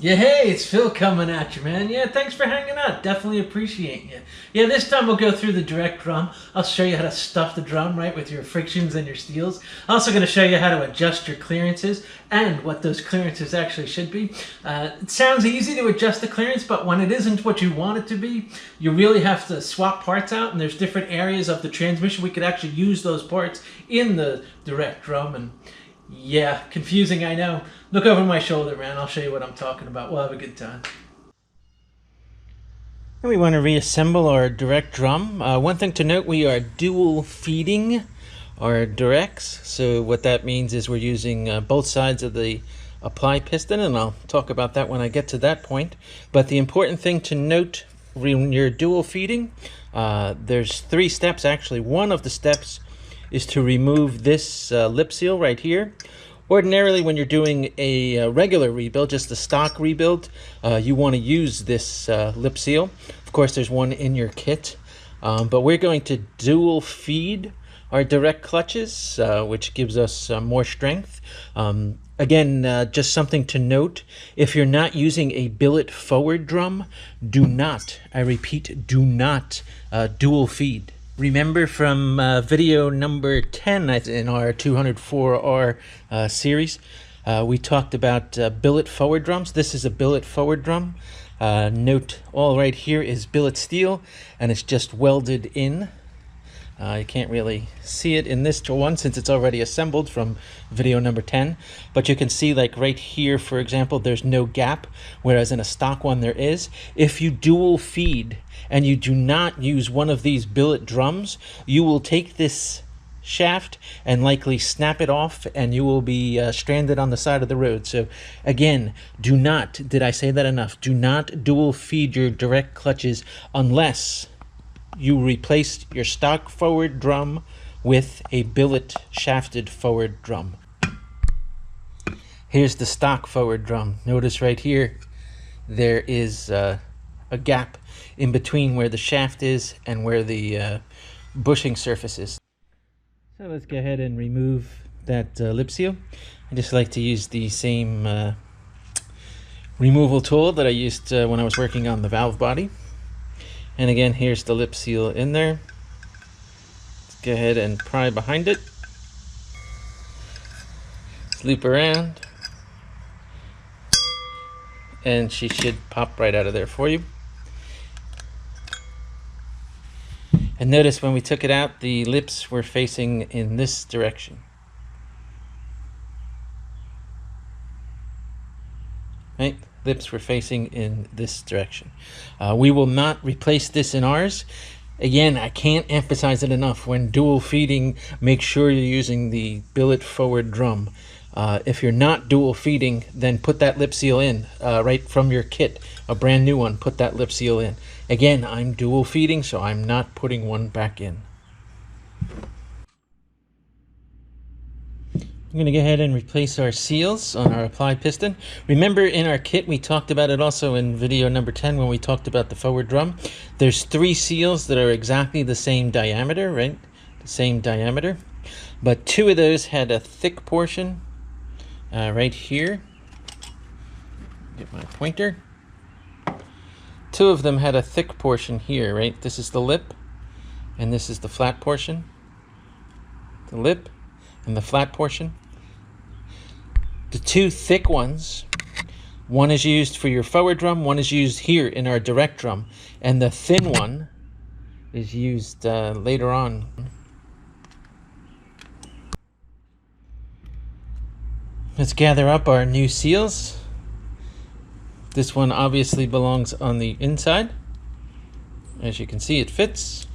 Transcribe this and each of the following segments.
Yeah, hey, it's Phil coming at you, man. Yeah, thanks for hanging out. Definitely appreciate you. Yeah, this time we'll go through the direct drum. I'll show you how to stuff the drum, right, with your frictions and your steels. I'm also going to show you how to adjust your clearances and what those clearances actually should be. It sounds easy to adjust the clearance, but when it isn't what you want it to be, you really have to swap parts out, and there's different areas of the transmission we could actually use those parts in the direct drum. And yeah, confusing, I know. Look over my shoulder, man. I'll show you what I'm talking about. We'll have a good time. And we want to reassemble our direct drum. One thing to note, we are dual feeding our directs. So what that means is we're using both sides of the apply piston, and I'll talk about that when I get to that point. But the important thing to note when you're dual feeding, there's 3 steps actually. One of the steps is to remove this lip seal right here. Ordinarily, when you're doing a regular rebuild, just a stock rebuild, you want to use this lip seal. Of course, there's one in your kit, but we're going to dual feed our direct clutches, which gives us more strength. Again, just something to note, if you're not using a billet forward drum, do not, I repeat, do not dual feed. Remember from video number 10 in our 204R series, we talked about billet forward drums. This is a billet forward drum. Note all right here is billet steel, and it's just welded in. You can't really see it in this one since it's already assembled from video number 10, but you can see like right here, for example, there's no gap, whereas in a stock one there is. If you dual feed and you do not use one of these billet drums, you will take this shaft and likely snap it off, and you will be stranded on the side of the road. So again, do not, did I say that enough? Do not dual feed your direct clutches unless you replace your stock forward drum with a billet shafted forward drum. Here's the stock forward drum. Notice right here, there is a gap in between where the shaft is and where the bushing surface is. So let's go ahead and remove that lip seal. I just like to use the same removal tool that I used when I was working on the valve body. And again, here's the lip seal in there. Let's go ahead and pry behind it. Let's loop around. And she should pop right out of there for you. And notice when we took it out, the lips were facing in this direction. Right? Lips were facing in this direction. We will not replace this in ours. Again, I can't emphasize it enough. When dual feeding, make sure you're using the billet forward drum. If you're not dual feeding, then put that lip seal in right from your kit, a brand new one. Put that lip seal in. Again, I'm dual feeding, so I'm not putting one back in. I'm going to go ahead and replace our seals on our apply piston. Remember in our kit, we talked about it also in video number 10 when we talked about the forward drum. There's 3 seals that are exactly the same diameter, right? The same diameter. But 2 of those had a thick portion right here. Get my pointer. 2 of them had a thick portion here, right? This is the lip, and this is the flat portion. The lip and the flat portion. The 2 thick ones, one is used for your forward drum, one is used here in our direct drum, and the thin one is used later on. Let's gather up our new seals. This one obviously belongs on the inside. As you can see, it fits.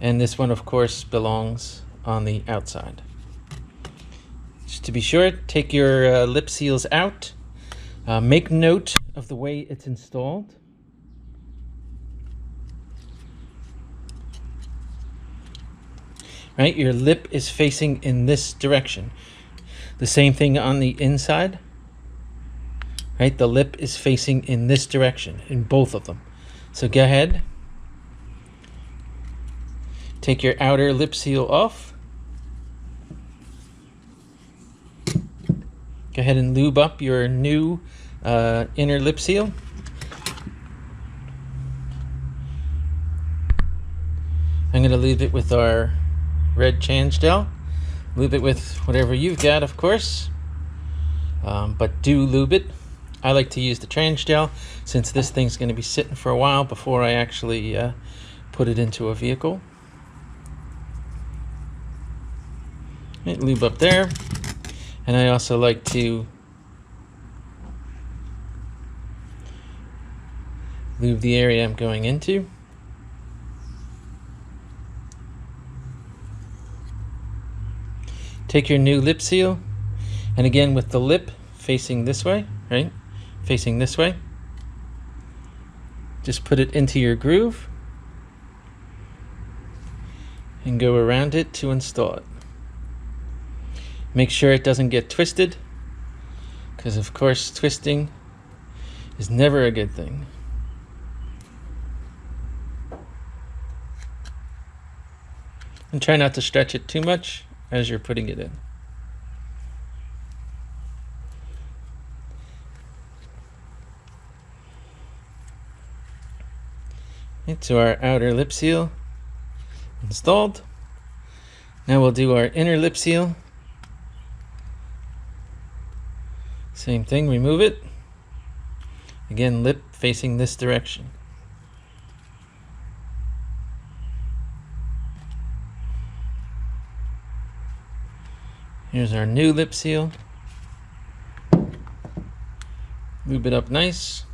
And this one, of course, belongs on the outside. Just to be sure, take your lip seals out. Make note of the way it's installed. Right, your lip is facing in this direction. The same thing on the inside. Right, the lip is facing in this direction in both of them. So go ahead. Take your outer lip seal off. Go ahead and lube up your new inner lip seal. I'm going to leave it with our red change gel. Lube it with whatever you've got, of course, but do lube it. I like to use the trans gel since this thing's going to be sitting for a while before I actually put it into a vehicle. Lube up there, and I also like to lube the area I'm going into. Take your new lip seal, and again with the lip facing this way, right? Facing this way. Just put it into your groove and go around it to install it. Make sure it doesn't get twisted, because of course twisting is never a good thing. And try not to stretch it too much as you're putting it in. So our outer lip seal installed. Now we'll do our inner lip seal. Same thing, remove it. Again, lip facing this direction. Here's our new lip seal. Lube it up nice.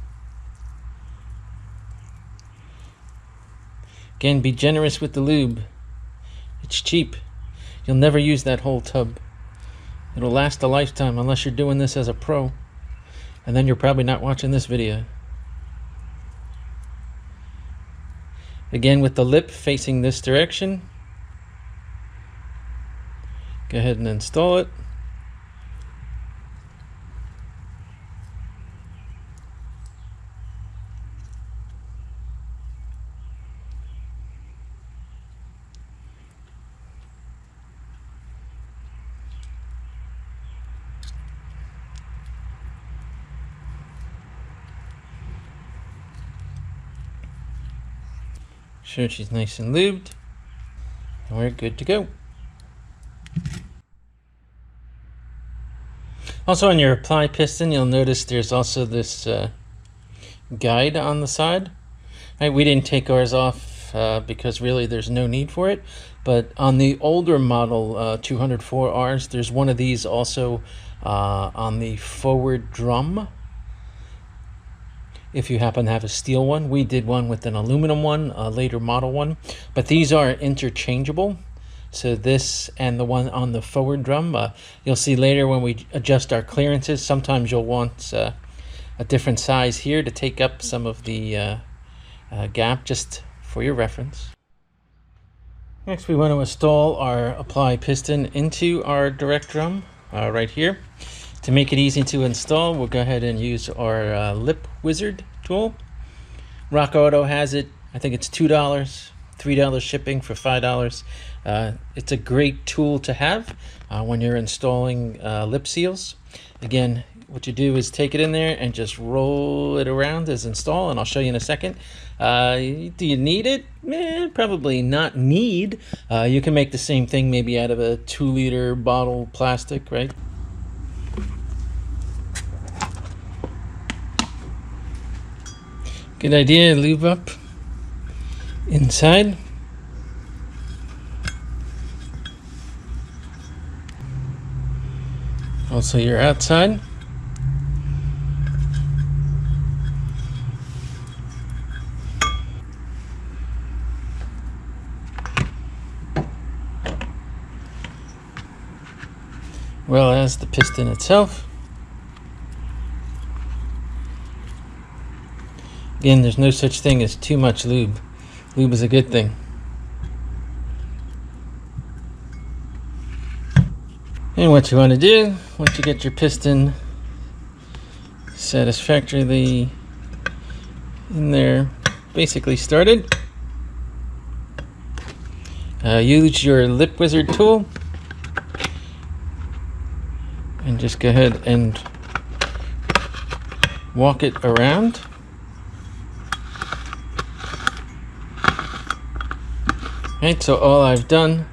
Again, be generous with the lube. It's cheap. You'll never use that whole tub. It'll last a lifetime unless you're doing this as a pro. And then you're probably not watching this video. Again, with the lip facing this direction. Go ahead and install it. Sure she's nice and lubed, and we're good to go. Also on your apply piston, you'll notice there's also this guide on the side. Right, we didn't take ours off because really there's no need for it, but on the older model 204Rs, there's one of these also on the forward drum. If you happen to have a steel one, we did one with an aluminum one, a later model one, but these are interchangeable. So this and the one on the forward drum, you'll see later when we adjust our clearances, sometimes you'll want a different size here to take up some of the gap, just for your reference. Next, we want to install our apply piston into our direct drum right here. To make it easy to install, we'll go ahead and use our lip wizard tool. Rock Auto has it. I think it's $2, $3 shipping for $5. It's a great tool to have when you're installing lip seals. Again, what you do is take it in there and just roll it around as install, and I'll show you in a second. Do you need it? Probably not need. You can make the same thing maybe out of a 2-liter bottle plastic, right? Good idea, lube up inside. Also your outside. Well as the piston itself. Again, there's no such thing as too much lube. Lube is a good thing. And what you want to do, once you get your piston satisfactorily in there, basically started, use your lip wizard tool and just go ahead and walk it around. Right, so all I've done,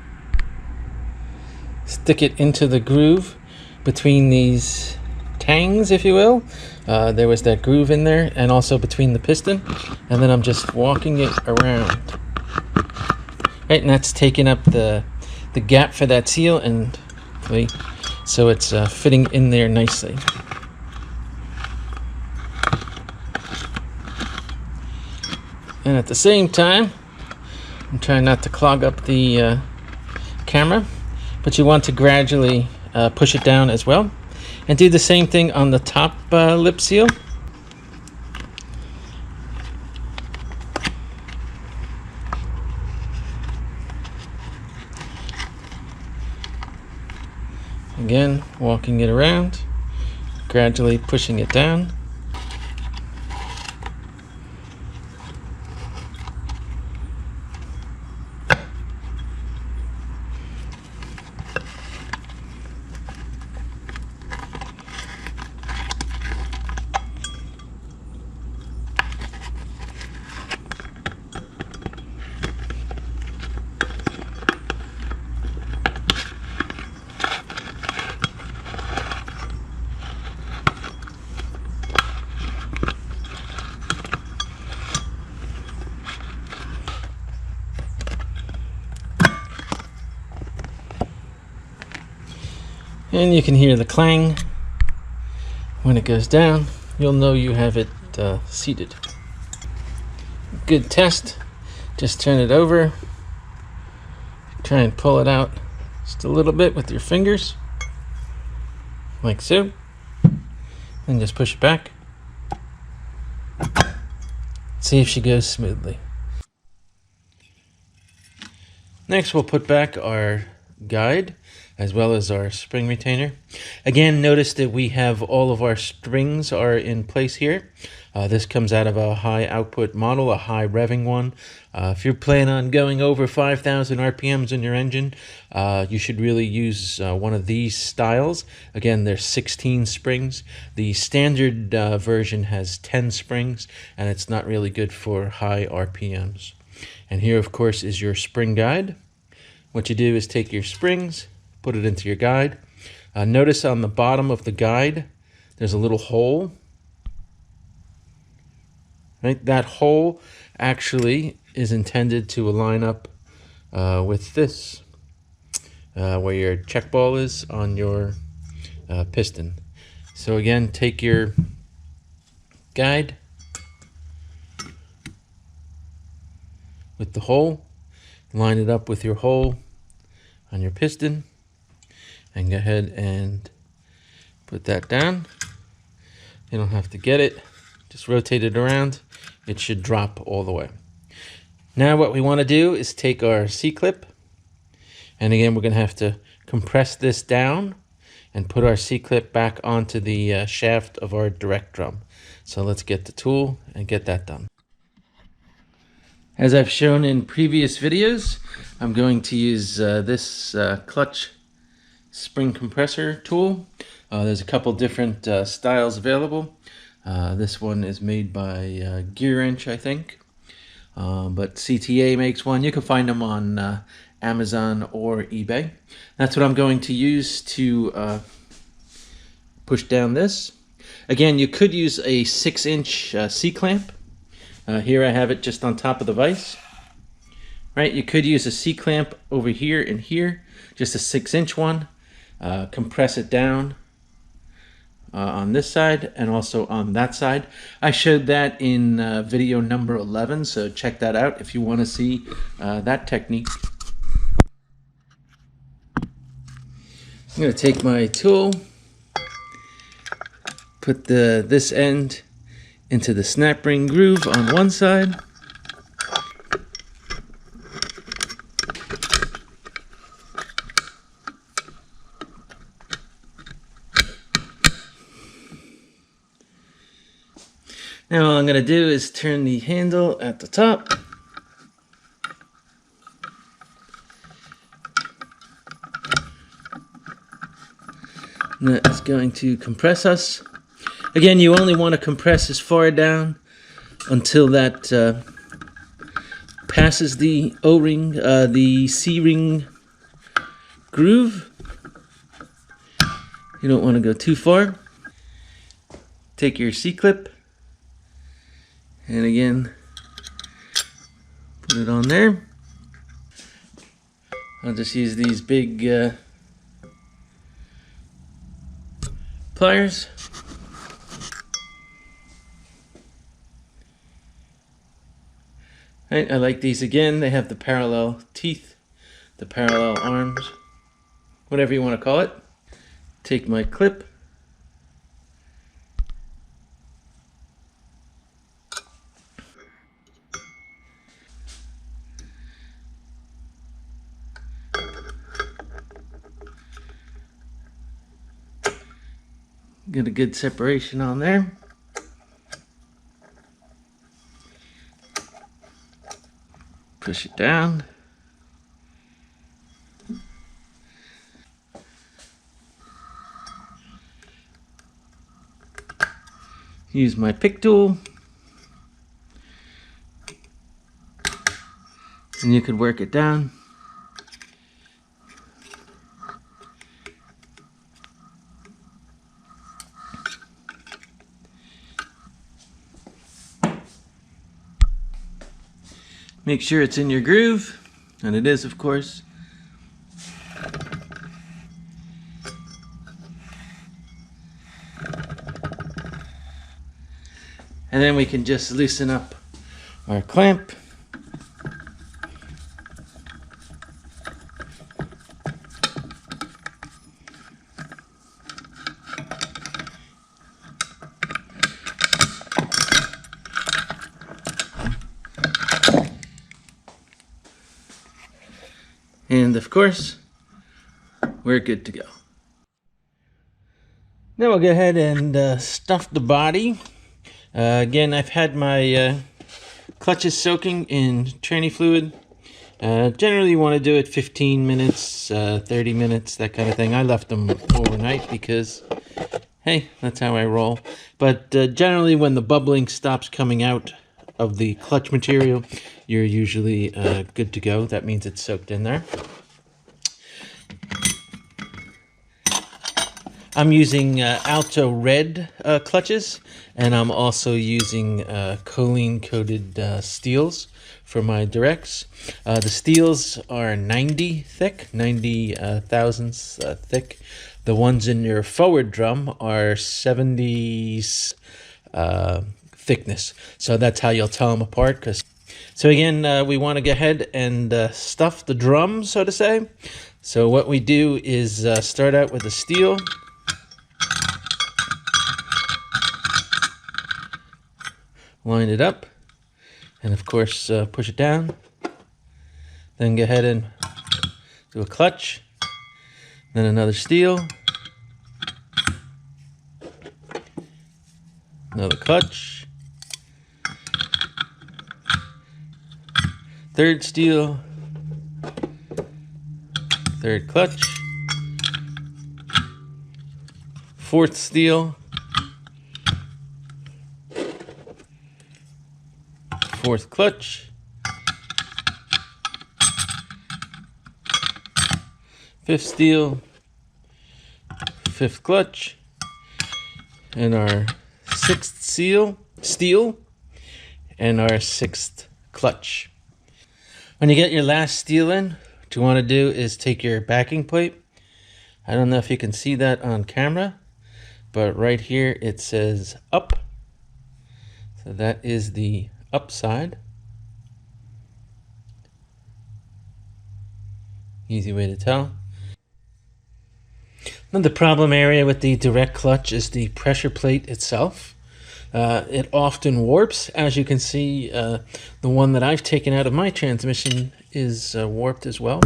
stick it into the groove between these tangs, if you will. There was that groove in there, and also between the piston, and then I'm just walking it around. Right, and that's taking up the gap for that seal, and so it's fitting in there nicely. And at the same time, I'm trying not to clog up the camera, but you want to gradually push it down as well, and do the same thing on the top lip seal. Again, walking it around, gradually pushing it down. And you can hear the clang when it goes down. You'll know you have it seated. Good test. Just turn it over. Try and pull it out just a little bit with your fingers, like so. Then just push it back. See if she goes smoothly. Next, we'll put back our guide as well as our spring retainer. Again, notice that we have all of our springs are in place here. This comes out of a high output model, a high revving one. If you're planning on going over 5,000 RPMs in your engine, you should really use one of these styles. Again, there's 16 springs. The standard version has 10 springs, and it's not really good for high RPMs. And here, of course, is your spring guide. What you do is take your springs, put it into your guide. Notice on the bottom of the guide, there's a little hole. Right? That hole actually is intended to align up with this, where your check ball is on your piston. So again, take your guide with the hole, line it up with your hole on your piston, and go ahead and put that down. You don't have to get it, just rotate it around. It should drop all the way. Now what we want to do is take our C-clip, and again we're going to have to compress this down and put our C-clip back onto the shaft of our direct drum. So let's get the tool and get that done. As I've shown in previous videos, I'm going to use this clutch spring compressor tool. There's a couple different styles available. This one is made by Gear Wrench, I think, but CTA makes one. You can find them on Amazon or eBay. That's what I'm going to use to push down this. Again, you could use a 6-inch C-clamp. Here I have it just on top of the vise. Right, you could use a C-clamp over here and here, just a 6-inch one. Compress it down on this side and also on that side. I showed that in video number 11, so check that out if you want to see that technique. I'm going to take my tool, put this end into the snap ring groove on one side. Now all I'm going to do is turn the handle at the top. And that is going to compress us. Again, you only want to compress as far down until that passes the O-ring, the C-ring groove. You don't want to go too far. Take your C-clip and again put it on there. I'll just use these big pliers. Right, I like these again. They have the parallel teeth, the parallel arms, whatever you want to call it. Take my clip. Get a good separation on there. Push it down. Use my pick tool. And you could work it down. Make sure it's in your groove, and it is, of course. And then we can just loosen up our clamp. And of course, we're good to go. Now we'll go ahead and stuff the body. Again, I've had my clutches soaking in tranny fluid. Generally you want to do it 15 minutes, 30 minutes, that kind of thing. I left them overnight because, hey, that's how I roll. But generally when the bubbling stops coming out of the clutch material, you're usually good to go. That means it's soaked in there. I'm using Alto Red clutches, and I'm also using choline coated steels for my directs. The steels are 90 thick, 90 thousandths thick. The ones in your forward drum are 70s thickness. So that's how you'll tell them apart. So again, we want to go ahead and stuff the drum, so to say. So what we do is start out with the steel. Line it up, and of course push it down. Then go ahead and do a clutch, then another steel, another clutch, third steel, third clutch, fourth steel, fourth clutch, fifth steel, fifth clutch, and our sixth steel, and our sixth clutch. When you get your last steel in, what you want to do is take your backing plate. I don't know if you can see that on camera, but right here it says up. So that is the upside. Easy way to tell. Now the problem area with the direct clutch is the pressure plate itself. It often warps. As you can see, the one that I've taken out of my transmission is warped as well.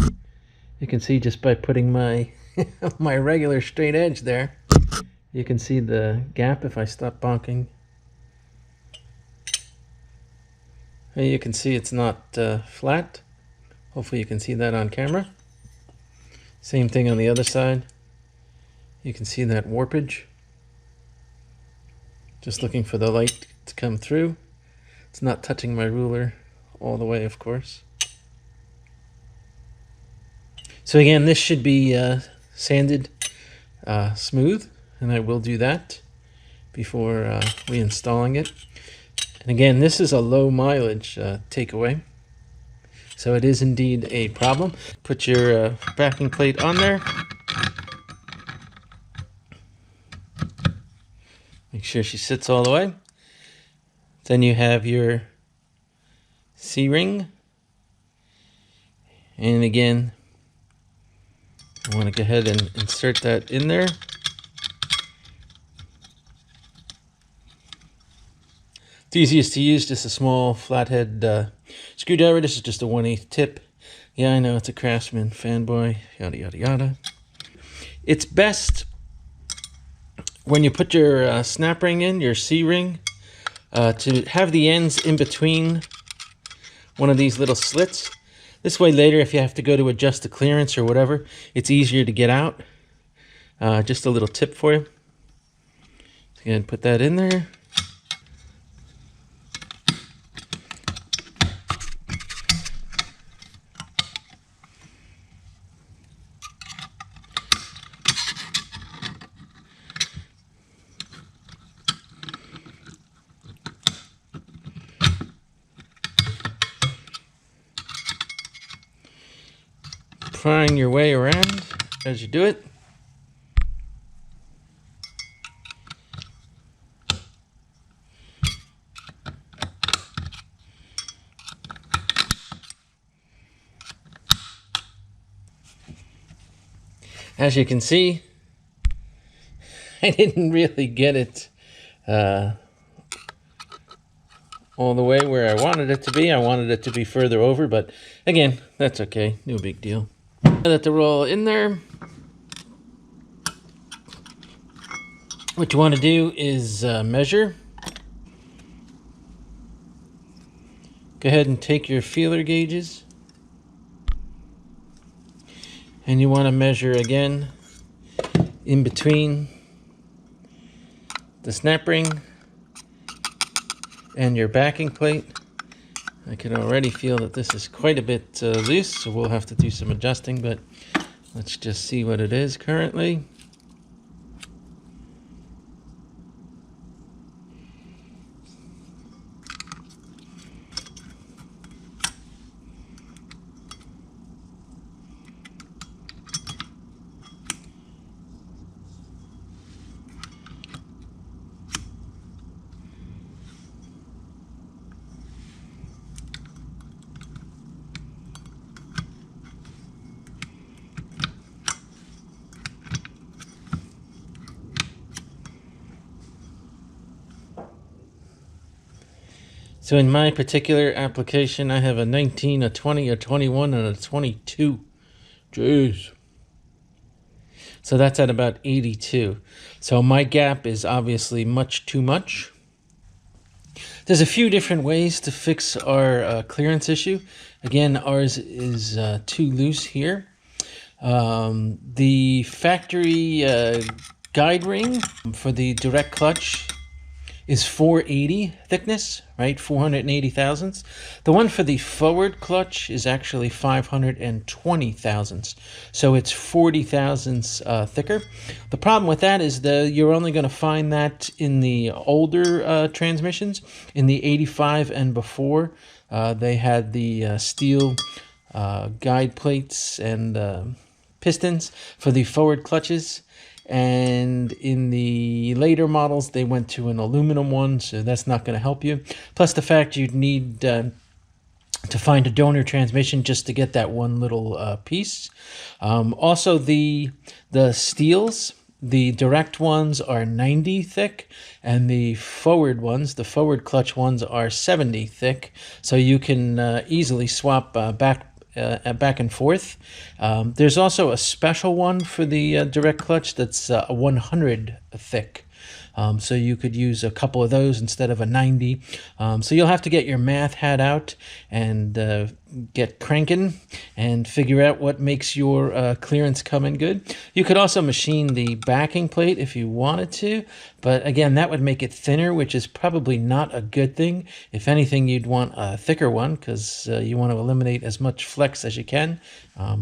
You can see just by putting my my regular straight edge there. You can see the gap if I stop bonking. You can see it's not flat. Hopefully you can see that on camera. Same thing on the other side. You can see that warpage. Just looking for the light to come through. It's not touching my ruler all the way, of course. So again, this should be sanded smooth, and I will do that before reinstalling it. And again, this is a low mileage takeaway, so it is indeed a problem. Put your backing plate on there. Make sure she sits all the way. Then you have your C-ring. And again, I want to go ahead and insert that in there. It's easiest to use just a small flathead screwdriver. This is just a 1/8 tip. Yeah, I know it's a Craftsman fanboy, yada yada yada. It's best when you put your snap ring in, your C-ring, to have the ends in between one of these little slits. This way later, if you have to go to adjust the clearance or whatever, it's easier to get out. Just a little tip for you. So again, put that in there. Prying your way around as you do it. As you can see, I didn't really get it all the way where I wanted it to be. I wanted it to be further over, but again, that's okay. No big deal. Let the roll in there. What you want to do is measure. Go ahead and take your feeler gauges. And you want to measure again in between the snap ring and your backing plate. I can already feel that this is quite a bit loose, so we'll have to do some adjusting, but let's just see what it is currently. So in my particular application, I have a 19, a 20, a 21, and a 22. Jeez. So that's at about 82. So my gap is obviously much too much. There's a few different ways to fix our clearance issue. Again, ours is too loose here. The factory guide ring for the direct clutch is 480 thickness, right? 480 thousandths. The one for the forward clutch is actually 520 thousandths. So it's 40 thousandths thicker. The problem with that is you're only going to find that in the older transmissions. In the 85 and before, they had the steel guide plates and pistons for the forward clutches. And in the later models, they went to an aluminum one, so that's not going to help you. Plus the fact you'd need to find a donor transmission just to get that one little piece. Also, the steels, the direct ones are 90 thick, and the forward ones, the forward clutch ones, are 70 thick. So you can easily swap back and forth. There's also a special one for the direct clutch that's 100 thick. So you could use a couple of those instead of a 90. So you'll have to get your math hat out and get cranking and figure out what makes your clearance come in good. You could also machine the backing plate if you wanted to, but again, that would make it thinner, which is probably not a good thing. If anything, you'd want a thicker one because you want to eliminate as much flex as you can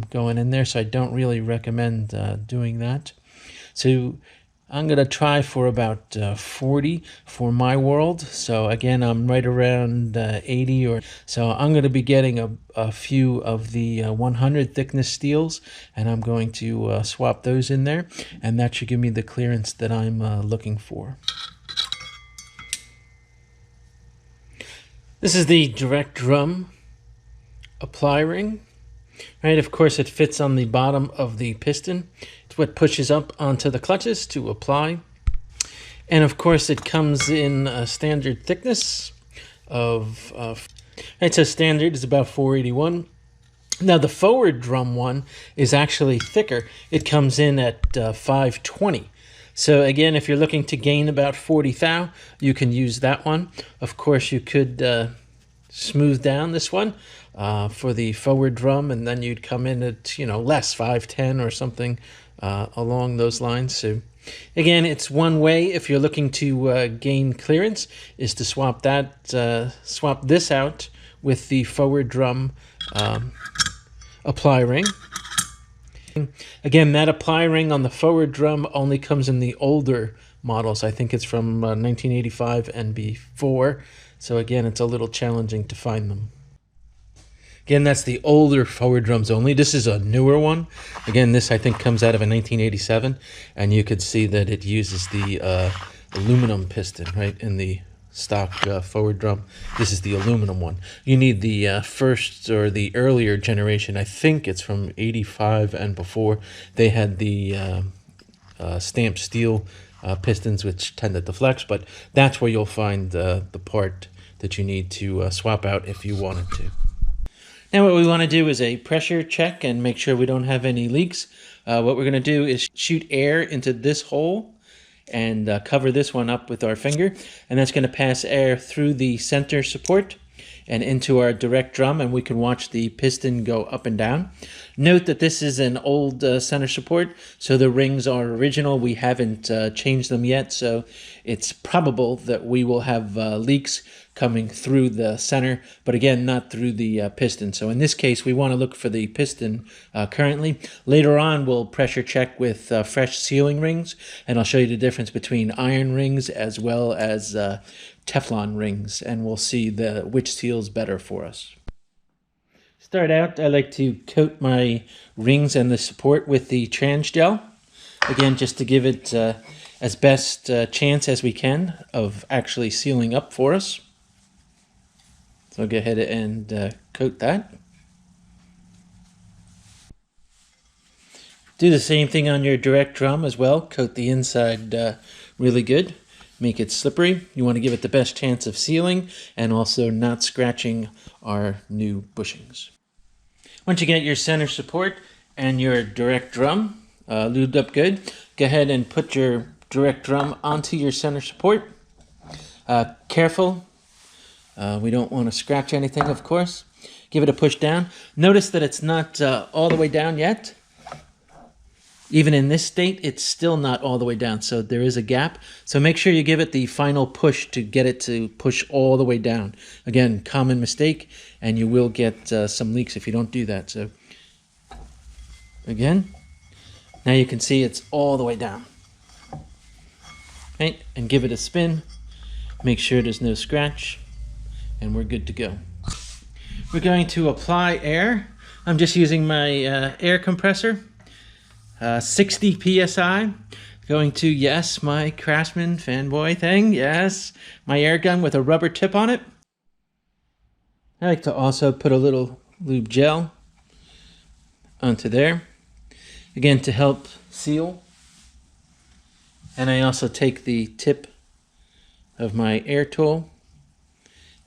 going in there, so I don't really recommend doing that. So I'm going to try for about 40 for my world. So again, I'm right around 80 or so. I'm going to be getting a few of the 100 thickness steels, and I'm going to swap those in there, and that should give me the clearance that I'm looking for. This is the direct drum apply ring. Right, of course it fits on the bottom of the piston. It's what pushes up onto the clutches to apply. And of course it comes in a standard thickness of, it's a standard, it's about 481. Now the forward drum one is actually thicker. It comes in at 520. So again, if you're looking to gain about 40 thou, you can use that one. Of course you could smooth down this one for the forward drum, and then you'd come in at, less, 510 or something along those lines. So again, it's one way if you're looking to gain clearance is to swap this out with the forward drum apply ring. Again, that apply ring on the forward drum only comes in the older models. I think it's from 1985 and before. So again, it's a little challenging to find them. Again, that's the older forward drums only. This is a newer one. Again, this I think comes out of a 1987, and you could see that it uses the aluminum piston, right, in the stock forward drum. This is the aluminum one. You need the first or the earlier generation. I think it's from 85 and before. They had the stamped steel pistons, which tended to flex, but that's where you'll find the part that you need to swap out if you wanted to. Now what we want to do is a pressure check and make sure we don't have any leaks. What we're going to do is shoot air into this hole and cover this one up with our finger, and that's going to pass air through the center support and into our direct drum, and we can watch the piston go up and down. Note that this is an old center support, so the rings are original. We haven't changed them yet, so it's probable that we will have leaks coming through the center, but again, not through the piston. So in this case, we want to look for the piston currently. Later on, we'll pressure check with fresh sealing rings, and I'll show you the difference between iron rings as well as Teflon rings, and we'll see which seals better for us. Start out, I like to coat my rings and the support with the trans gel. Again, just to give it as best chance as we can of actually sealing up for us. So I'll go ahead and coat that. Do the same thing on your direct drum as well. Coat the inside really good. Make it slippery. You want to give it the best chance of sealing and also not scratching our new bushings. Once you get your center support and your direct drum lubed up good, go ahead and put your direct drum onto your center support. Careful. We don't want to scratch anything, of course. Give it a push down. Notice that it's not all the way down yet. Even in this state, it's still not all the way down, so there is a gap. So make sure you give it the final push to get it to push all the way down. Again, common mistake, and you will get some leaks if you don't do that. So again, now you can see it's all the way down. Right, and give it a spin. Make sure there's no scratch, and we're good to go. We're going to apply air. I'm just using my air compressor. 60 psi, going to, yes, my Craftsman fanboy thing, yes, my air gun with a rubber tip on it. I like to also put a little lube gel onto there, again to help seal. And I also take the tip of my air tool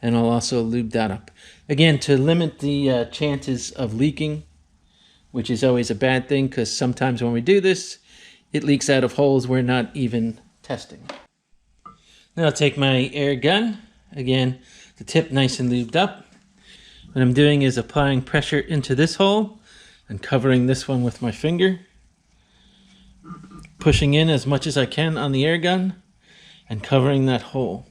and I'll also lube that up. Again, to limit the chances of leaking, which is always a bad thing because sometimes when we do this, it leaks out of holes we're not even testing. Now I'll take my air gun. Again, the tip nice and lubed up. What I'm doing is applying pressure into this hole and covering this one with my finger. Pushing in as much as I can on the air gun and covering that hole.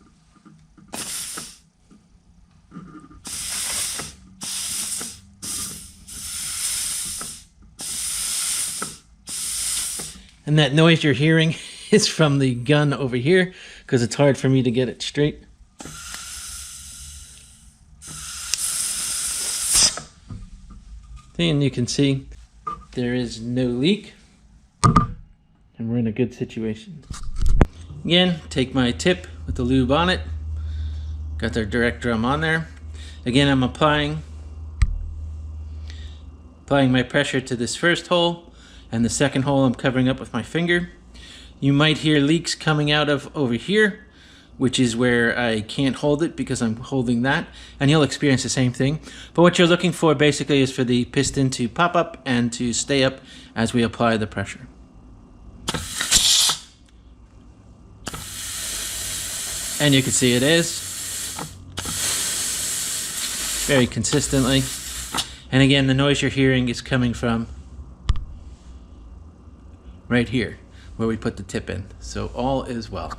And that noise you're hearing is from the gun over here because it's hard for me to get it straight. And you can see there is no leak and we're in a good situation. Again, take my tip with the lube on it. Got their direct drum on there. Again, I'm applying my pressure to this first hole, and the second hole I'm covering up with my finger. You might hear leaks coming out of over here, which is where I can't hold it because I'm holding that, and you'll experience the same thing. But what you're looking for basically is for the piston to pop up and to stay up as we apply the pressure. And you can see it is very consistently. And again, the noise you're hearing is coming from right here where we put the tip in. So all is well.